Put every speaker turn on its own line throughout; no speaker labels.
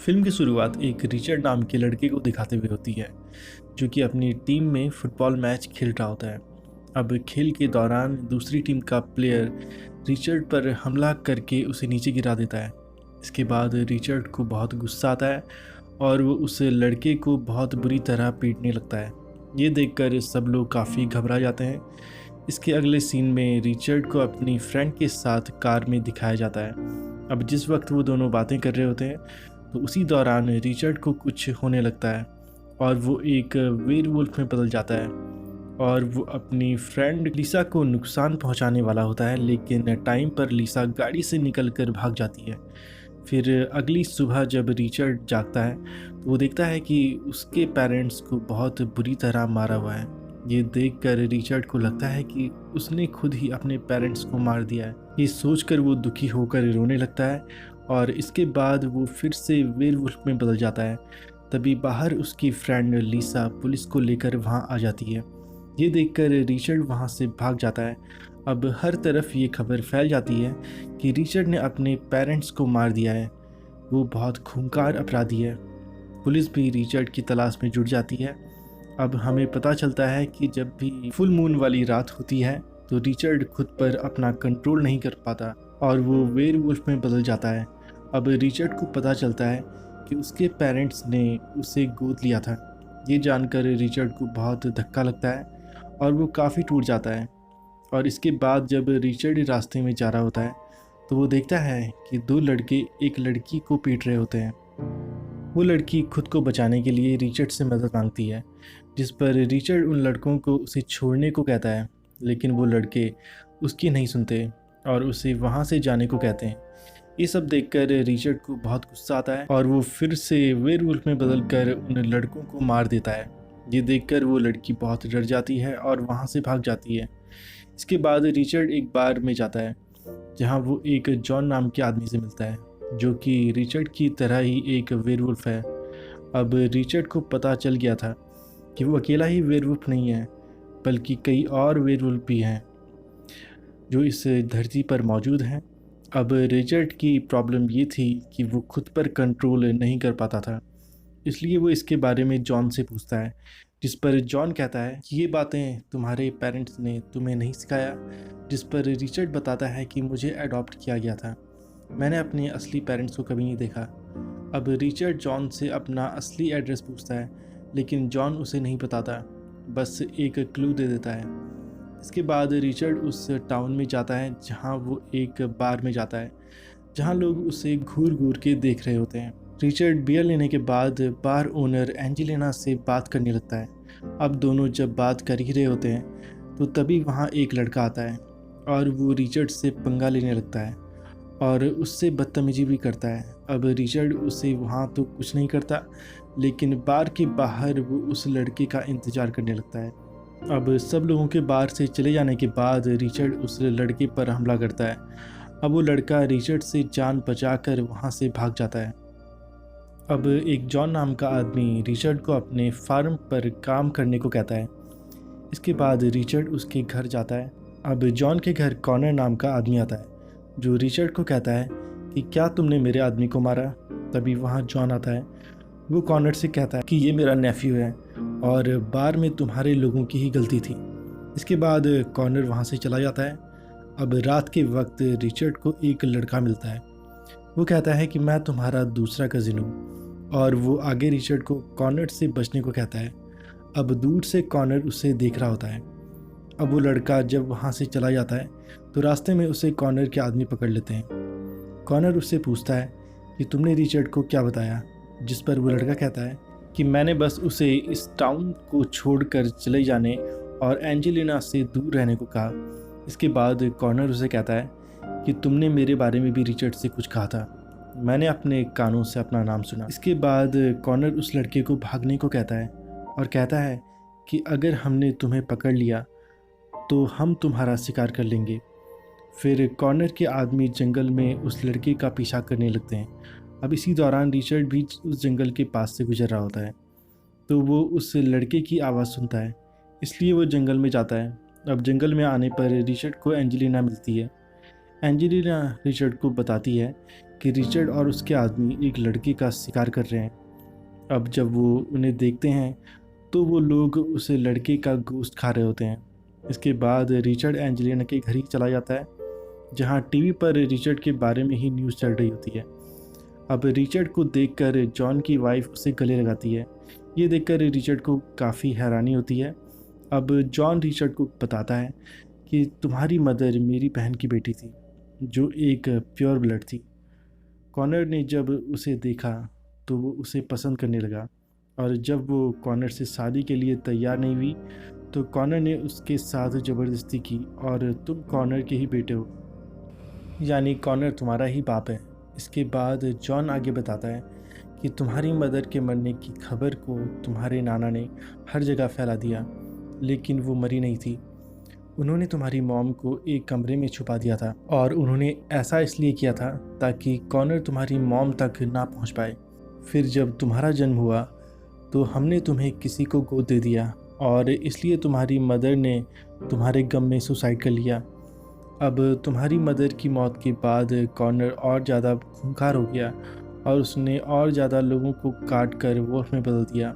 Film की शुरुआत एक रिचर्ड नाम के लड़के को दिखाते हुए होती है, जो कि अपनी टीम में फुटबॉल मैच खेल रहा होता है। अब खेल के दौरान दूसरी टीम का प्लेयर रिचर्ड पर हमला करके उसे नीचे गिरा देता है। इसके बाद रिचर्ड को बहुत गुस्सा आता है और वो उस लड़के को बहुत बुरी तरह पीटने लगता है। ये देखकर सब लोग काफ़ी घबरा जाते हैं। इसके अगले सीन में रिचर्ड को अपनी फ्रेंड के साथ कार में दिखाया जाता है। अब जिस वक्त वो दोनों बातें कर रहे होते हैं तो उसी दौरान रिचर्ड को कुछ होने लगता है और वो एक वेयरवुल्फ में बदल जाता है और वो अपनी फ्रेंड लिसा को नुकसान पहुंचाने वाला होता है, लेकिन टाइम पर लिसा गाड़ी से निकलकर भाग जाती है। फिर अगली सुबह जब रिचर्ड जागता है तो वो देखता है कि उसके पेरेंट्स को बहुत बुरी तरह मारा हुआ है। ये देखकर रिचर्ड को लगता है कि उसने खुद ही अपने पेरेंट्स को मार दिया है। ये सोचकर वो दुखी होकर रोने लगता है और इसके बाद वो फिर से वेयरवुल्फ में बदल जाता है। तभी बाहर उसकी फ्रेंड लिसा पुलिस को लेकर वहाँ आ जाती है। ये देखकर रिचर्ड वहाँ से भाग जाता है। अब हर तरफ ये खबर फैल जाती है कि रिचर्ड ने अपने पेरेंट्स को मार दिया है। वो बहुत खूंखार अपराधी है। पुलिस भी रिचर्ड की तलाश में जुट जाती है। अब हमें पता चलता है कि जब भी फुल मून वाली रात होती है तो रिचर्ड खुद पर अपना कंट्रोल नहीं कर पाता और वो वेयरवुल्फ में बदल जाता है। अब रिचर्ड को पता चलता है कि उसके पेरेंट्स ने उसे गोद लिया था। ये जानकर रिचर्ड को बहुत धक्का लगता है और वो काफ़ी टूट जाता है। और इसके बाद जब रिचर्ड रास्ते में जा रहा होता है तो वो देखता है कि दो लड़के एक लड़की को पीट रहे होते हैं। वो लड़की खुद को बचाने के लिए रिचर्ड से मदद मांगती है, जिस पर रिचर्ड उन लड़कों को उसे छोड़ने को कहता है, लेकिन वो लड़के उसकी नहीं सुनते और उसे वहाँ से जाने को कहते हैं। ये सब देखकर रिचर्ड को बहुत गुस्सा आता है और वो फिर से वेयरवुल्फ में बदलकर उन लड़कों को मार देता है। ये देखकर वो लड़की बहुत डर जाती है और वहाँ से भाग जाती है। इसके बाद रिचर्ड एक बार में जाता है जहाँ वो एक जॉन नाम के आदमी से मिलता है, जो कि रिचर्ड की तरह ही एक वेयरवुल्फ है। अब रिचर्ड को पता चल गया था कि वो अकेला ही वेयरवुल्फ नहीं है, बल्कि कई और वेयरवुल्फ भी हैं जो इस धरती पर मौजूद हैं। अब रिचर्ड की प्रॉब्लम ये थी कि वो खुद पर कंट्रोल नहीं कर पाता था, इसलिए वो इसके बारे में जॉन से पूछता है, जिस पर जॉन कहता है कि ये बातें तुम्हारे पेरेंट्स ने तुम्हें नहीं सिखाया। जिस पर रिचर्ड बताता है कि मुझे अडॉप्ट किया गया था, मैंने अपने असली पेरेंट्स को कभी नहीं देखा। अब रिचर्ड जॉन से अपना असली एड्रेस पूछता है, लेकिन जॉन उसे नहीं बताता, बस एक क्लू दे देता है। इसके बाद रिचर्ड उस टाउन में जाता है जहाँ वो एक बार में जाता है, जहाँ लोग उसे घूर घूर के देख रहे होते हैं। रिचर्ड बियर लेने के बाद बार ओनर एंजेलिना से बात करने लगता है। अब दोनों जब बात कर ही रहे होते हैं तो तभी वहाँ एक लड़का आता है और वो रिचर्ड से पंगा लेने लगता है और उससे बदतमीजी भी करता है। अब रिचर्ड उसे वहाँ तो कुछ नहीं करता, लेकिन बार के बाहर वो उस लड़के का इंतज़ार करने लगता है। अब सब लोगों के बार से चले जाने के बाद रिचर्ड उस लड़के पर हमला करता है। अब वो लड़का रिचर्ड से जान बचाकर वहाँ से भाग जाता है। अब एक जॉन नाम का आदमी रिचर्ड को अपने फार्म पर काम करने को कहता है। इसके बाद रिचर्ड उसके घर जाता है। अब जॉन के घर कॉनर नाम का आदमी आता है, जो रिचर्ड को कहता है कि क्या तुमने मेरे आदमी को मारा। तभी वहाँ जॉन आता है। वो कॉनर से कहता है कि ये मेरा नेफ्यू है और बार में तुम्हारे लोगों की ही गलती थी। इसके बाद कॉनर वहाँ से चला जाता है। अब रात के वक्त रिचर्ड को एक लड़का मिलता है। वो कहता है कि मैं तुम्हारा दूसरा कज़िन हूँ और वो आगे रिचर्ड को कॉनर से बचने को कहता है। अब दूर से कॉनर उसे देख रहा होता है। अब वो लड़का जब वहाँ से चला जाता है तो रास्ते में उसे कॉनर के आदमी पकड़ लेते हैं। कॉनर उससे पूछता है कि तुमने रिचर्ड को क्या बताया, जिस पर वो लड़का कहता है कि मैंने बस उसे इस टाउन को छोड़कर चले जाने और एंजेलिना से दूर रहने को कहा। इसके बाद कॉनर उसे कहता है कि तुमने मेरे बारे में भी रिचर्ड से कुछ कहा था, मैंने अपने कानों से अपना नाम सुना। इसके बाद कॉनर उस लड़के को भागने को कहता है और कहता है कि अगर हमने तुम्हें पकड़ लिया तो हम तुम्हारा शिकार कर लेंगे। फिर कॉनर के आदमी जंगल में उस लड़के का पीछा करने लगते हैं। अब इसी दौरान रिचर्ड भी उस जंगल के पास से गुजर रहा होता है, तो वो उस लड़के की आवाज़ सुनता है, इसलिए वो जंगल में जाता है। अब जंगल में आने पर रिचर्ड को एंजेलिना मिलती है। एंजेलिना रिचर्ड को बताती है कि रिचर्ड और उसके आदमी एक लड़के का शिकार कर रहे हैं। अब जब वो उन्हें देखते हैं तो वो लोग उस लड़के का गोश्त खा रहे होते हैं। इसके बाद रिचर्ड एंजेलिना के घर ही चला जाता है, जहाँ टीवी पर रिचर्ड के बारे में ही न्यूज़ चल रही होती है। अब रिचर्ड को देखकर जॉन की वाइफ उसे गले लगाती है। ये देखकर रिचर्ड को काफ़ी हैरानी होती है। अब जॉन रिचर्ड को बताता है कि तुम्हारी मदर मेरी बहन की बेटी थी, जो एक प्योर ब्लड थी। कॉनर ने जब उसे देखा तो वो उसे पसंद करने लगा, और जब वो कॉनर से शादी के लिए तैयार नहीं हुई तो कॉनर ने उसके साथ ज़बरदस्ती की, और तुम कॉनर के ही बेटे हो, यानी कॉनर तुम्हारा ही बाप है। इसके बाद जॉन आगे बताता है कि तुम्हारी मदर के मरने की खबर को तुम्हारे नाना ने हर जगह फैला दिया, लेकिन वो मरी नहीं थी। उन्होंने तुम्हारी मॉम को एक कमरे में छुपा दिया था, और उन्होंने ऐसा इसलिए किया था ताकि कॉनर तुम्हारी मॉम तक ना पहुंच पाए। फिर जब तुम्हारा जन्म हुआ तो हमने तुम्हें किसी को गोद दे दिया, और इसलिए तुम्हारी मदर ने तुम्हारे गम में सुसाइड कर लिया। अब तुम्हारी मदर की मौत के बाद कॉनर और ज़्यादा खूंखार हो गया, और उसने और ज़्यादा लोगों को काट कर वोल्फ में बदल दिया,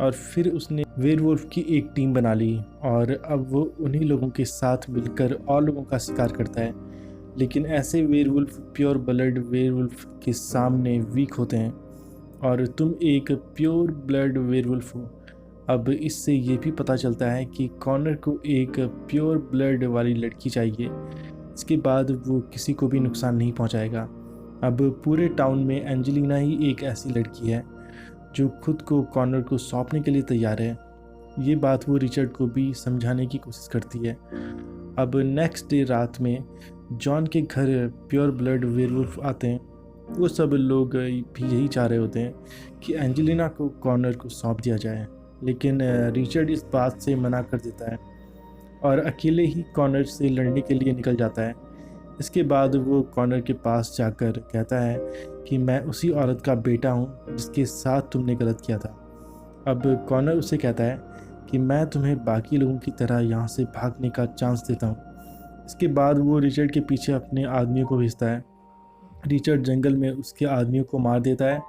और फिर उसने वेयरवुल्फ की एक टीम बना ली, और अब वो उन्हीं लोगों के साथ मिलकर और लोगों का शिकार करता है। लेकिन ऐसे वेयरवुल्फ प्योर ब्लड वेयरवुल्फ के सामने वीक होते हैं, और तुम एक प्योर ब्लड वेयरवुल्फ हो। अब इससे ये भी पता चलता है कि कॉनर को एक प्योर ब्लड वाली लड़की चाहिए। इसके बाद वो किसी को भी नुकसान नहीं पहुंचाएगा। अब पूरे टाउन में एंजेलिना ही एक ऐसी लड़की है जो खुद को कॉनर को सौंपने के लिए तैयार है। ये बात वो रिचर्ड को भी समझाने की कोशिश करती है। अब नेक्स्ट डे रात में जॉन के घर प्योर ब्लड वेयरवुल्फ आते हैं। वो सब लोग भी यही चाह रहे होते हैं कि एंजेलिना को कॉनर को सौंप दिया जाए, लेकिन रिचर्ड इस बात से मना कर देता है और अकेले ही कॉनर से लड़ने के लिए निकल जाता है। इसके बाद वो कॉनर के पास जाकर कहता है कि मैं उसी औरत का बेटा हूँ जिसके साथ तुमने गलत किया था। अब कॉनर उसे कहता है कि मैं तुम्हें बाकी लोगों की तरह यहाँ से भागने का चांस देता हूँ। इसके बाद वो रिचर्ड के पीछे अपने आदमियों को भेजता है। रिचर्ड जंगल में उसके आदमियों को मार देता है।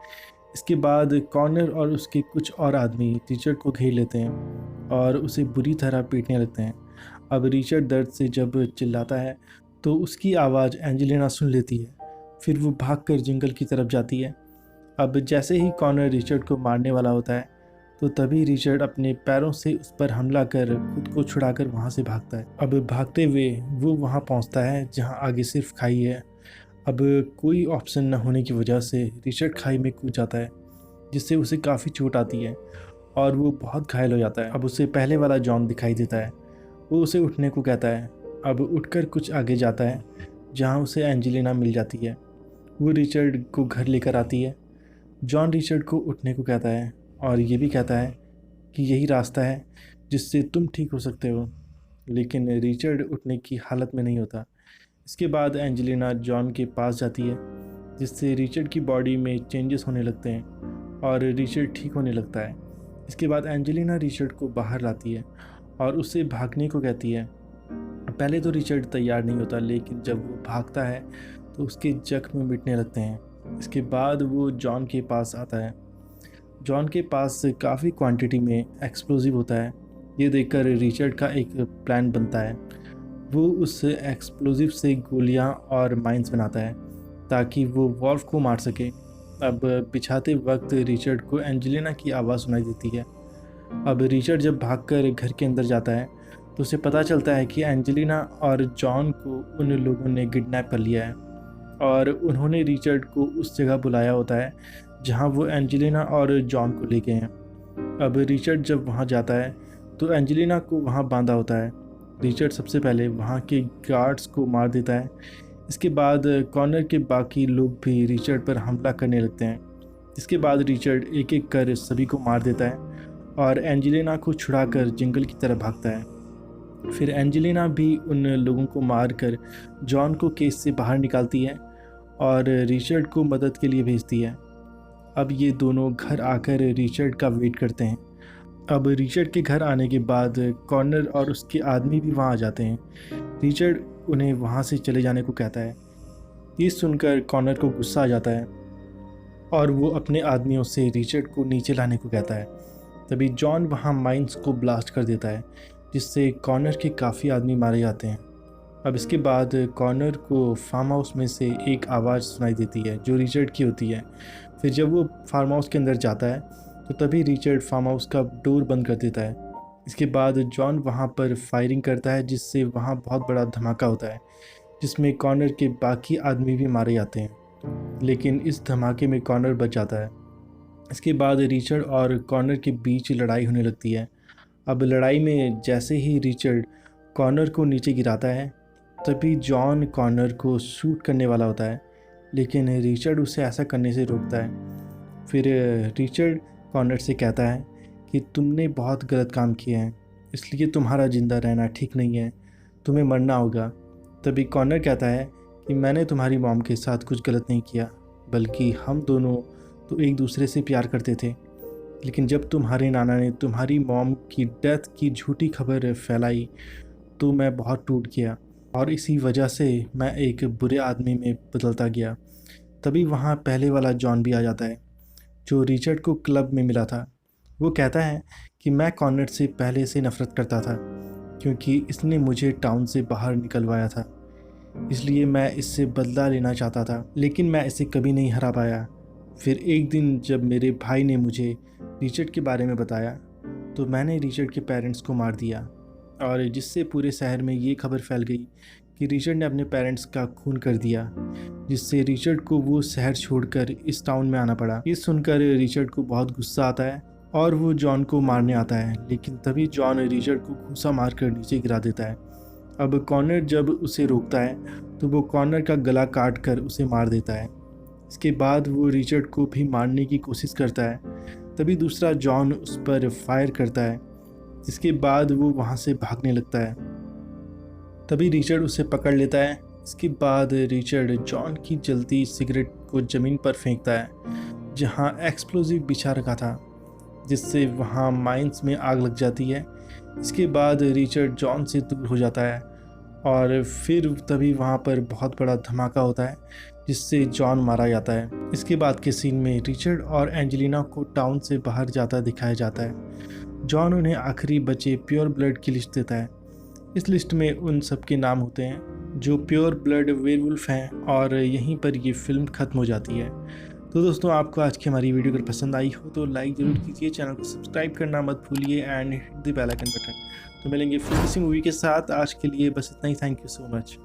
इसके बाद कॉनर और उसके कुछ और आदमी रिचर्ड को घेर लेते हैं और उसे बुरी तरह पीटने लगते हैं। अब रिचर्ड दर्द से जब चिल्लाता है तो उसकी आवाज़ एंजेलिना सुन लेती है। फिर वो भागकर जंगल की तरफ जाती है। अब जैसे ही कॉनर रिचर्ड को मारने वाला होता है तो तभी रिचर्ड अपने पैरों से उस पर हमला कर खुद को छुड़ाकर वहाँ से भागता है। अब भागते हुए वो वहाँ पहुँचता है जहाँ आगे सिर्फ खाई है। अब कोई ऑप्शन न होने की वजह से रिचर्ड खाई में कूद जाता है, जिससे उसे काफ़ी चोट आती है और वो बहुत घायल हो जाता है। अब उसे पहले वाला जॉन दिखाई देता है। वो उसे उठने को कहता है। अब उठकर कुछ आगे जाता है जहाँ उसे एंजेलिना मिल जाती है। वो रिचर्ड को घर लेकर आती है। जॉन रिचर्ड को उठने को कहता है और ये भी कहता है कि यही रास्ता है जिससे तुम ठीक हो सकते हो, लेकिन रिचर्ड उठने की हालत में नहीं होता। इसके बाद एंजेलिना जॉन के पास जाती है, जिससे रिचर्ड की बॉडी में चेंजेस होने लगते हैं और रिचर्ड ठीक होने लगता है। इसके बाद एंजेलिना रिचर्ड को बाहर लाती है और उससे भागने को कहती है। पहले तो रिचर्ड तैयार नहीं होता, लेकिन जब वो भागता है तो उसके जख्म मिटने लगते हैं। इसके बाद वो जॉन के पास आता है। जॉन के पास काफ़ी क्वांटिटी में एक्सप्लोजिव होता है। ये देखकर रिचर्ड का एक प्लान बनता है। वो उस एक्सप्लोजिव से गोलियां और माइंस बनाता है ताकि वो वॉल्फ को मार सके। अब बिछाते वक्त रिचर्ड को एंजेलिना की आवाज़ सुनाई देती है। अब रिचर्ड जब भागकर घर के अंदर जाता है तो उसे पता चलता है कि एंजेलिना और जॉन को उन लोगों ने किडनैप कर लिया है और उन्होंने रिचर्ड को उस जगह बुलाया होता है जहां वो एंजेलिना और जॉन को ले गए हैं। अब रिचर्ड जब वहां जाता है तो एंजेलिना को वहां बांधा होता है। रिचर्ड सबसे पहले वहाँ के गार्ड्स को मार देता है। इसके बाद कॉनर के बाकी लोग भी रिचर्ड पर हमला करने लगते हैं। इसके बाद रिचर्ड एक एक कर सभी को मार देता है और एंजेलिना को छुड़ाकर जंगल की तरफ भागता है। फिर एंजेलिना भी उन लोगों को मारकर जॉन को केस से बाहर निकालती है और रिचर्ड को मदद के लिए भेजती है। अब ये दोनों घर आकर रिचर्ड का वेट करते हैं। अब रिचर्ड के घर आने के बाद कॉनर और उसके आदमी भी वहाँ आ जाते हैं। रिचर्ड उन्हें वहाँ से चले जाने को कहता है। ये सुनकर कॉनर को गुस्सा आ जाता है और वो अपने आदमियों से रिचर्ड को नीचे लाने को कहता है। तभी जॉन वहाँ माइंस को ब्लास्ट कर देता है, जिससे कॉनर के काफ़ी आदमी मारे जाते हैं। अब इसके बाद कॉनर को फार्म हाउस में से एक आवाज़ सुनाई देती है जो रिचर्ड की होती है। फिर जब वो फार्म हाउस के अंदर जाता है तो तभी रिचर्ड फार्म हाउस का डोर बंद कर देता है। इसके बाद जॉन वहाँ पर फायरिंग करता है, जिससे वहाँ बहुत बड़ा धमाका होता है, जिसमें कॉनर के बाकी आदमी भी मारे जाते हैं, लेकिन इस धमाके में कॉनर बच जाता है। इसके बाद रिचर्ड और कॉनर के बीच लड़ाई होने लगती है। अब लड़ाई में जैसे ही रिचर्ड कॉनर को नीचे गिराता है, तभी जॉन कॉनर को शूट करने वाला होता है, लेकिन रिचर्ड उसे ऐसा करने से रोकता है। फिर रिचर्ड कॉनर से कहता है कि तुमने बहुत गलत काम किया है, इसलिए तुम्हारा ज़िंदा रहना ठीक नहीं है, तुम्हें मरना होगा। तभी कॉनर कहता है कि मैंने तुम्हारी मॉम के साथ कुछ गलत नहीं किया, बल्कि हम दोनों तो एक दूसरे से प्यार करते थे। लेकिन जब तुम्हारे नाना ने तुम्हारी मॉम की डेथ की झूठी खबर फैलाई तो मैं बहुत टूट गया और इसी वजह से मैं एक बुरे आदमी में बदलता गया। तभी वहाँ पहले वाला जॉन भी आ जाता है जो रिचर्ड को क्लब में मिला था। वो कहता है कि मैं कॉनर से पहले से नफ़रत करता था क्योंकि इसने मुझे टाउन से बाहर निकलवाया था, इसलिए मैं इससे बदला लेना चाहता था, लेकिन मैं इसे कभी नहीं हरा पाया। फिर एक दिन जब मेरे भाई ने मुझे रिचर्ड के बारे में बताया तो मैंने रिचर्ड के पेरेंट्स को मार दिया, और जिससे पूरे शहर में ये खबर फैल गई कि रिचर्ड ने अपने पेरेंट्स का खून कर दिया, जिससे रिचर्ड को वो शहर छोड़कर इस टाउन में आना पड़ा। ये सुनकर रिचर्ड को बहुत गुस्सा आता है और वो जॉन को मारने आता है, लेकिन तभी जॉन रिचर्ड को घूंसा मारकर नीचे गिरा देता है। अब कॉनर जब उसे रोकता है तो वो कॉनर का गला काट कर उसे मार देता है। इसके बाद वो रिचर्ड को भी मारने की कोशिश करता है, तभी दूसरा जॉन उस पर फायर करता है। इसके बाद वो वहाँ से भागने लगता है, तभी रिचर्ड उसे पकड़ लेता है। इसके बाद रिचर्ड जॉन की जलती सिगरेट को ज़मीन पर फेंकता है जहाँ एक्सप्लोजिव बिछा रखा था, जिससे वहाँ माइंस में आग लग जाती है। इसके बाद रिचर्ड जॉन से दूर हो जाता है और फिर तभी वहाँ पर बहुत बड़ा धमाका होता है, जिससे जॉन मारा जाता है। इसके बाद के सीन में रिचर्ड और एंजेलिना को टाउन से बाहर जाता दिखाया जाता है। जॉन उन्हें आखिरी बचे प्योर ब्लड की लिस्ट देता है। इस लिस्ट में उन सब के नाम होते हैं जो प्योर ब्लड वेयरवुल्फ हैं, और यहीं पर ये फिल्म ख़त्म हो जाती है। तो दोस्तों, आपको आज की हमारी वीडियो अगर पसंद आई हो तो लाइक ज़रूर कीजिए, चैनल को सब्सक्राइब करना मत भूलिए and hit the bell icon button. तो मिलेंगे फिर किसी मूवी के साथ। आज के लिए बस इतना ही। Thank you so much.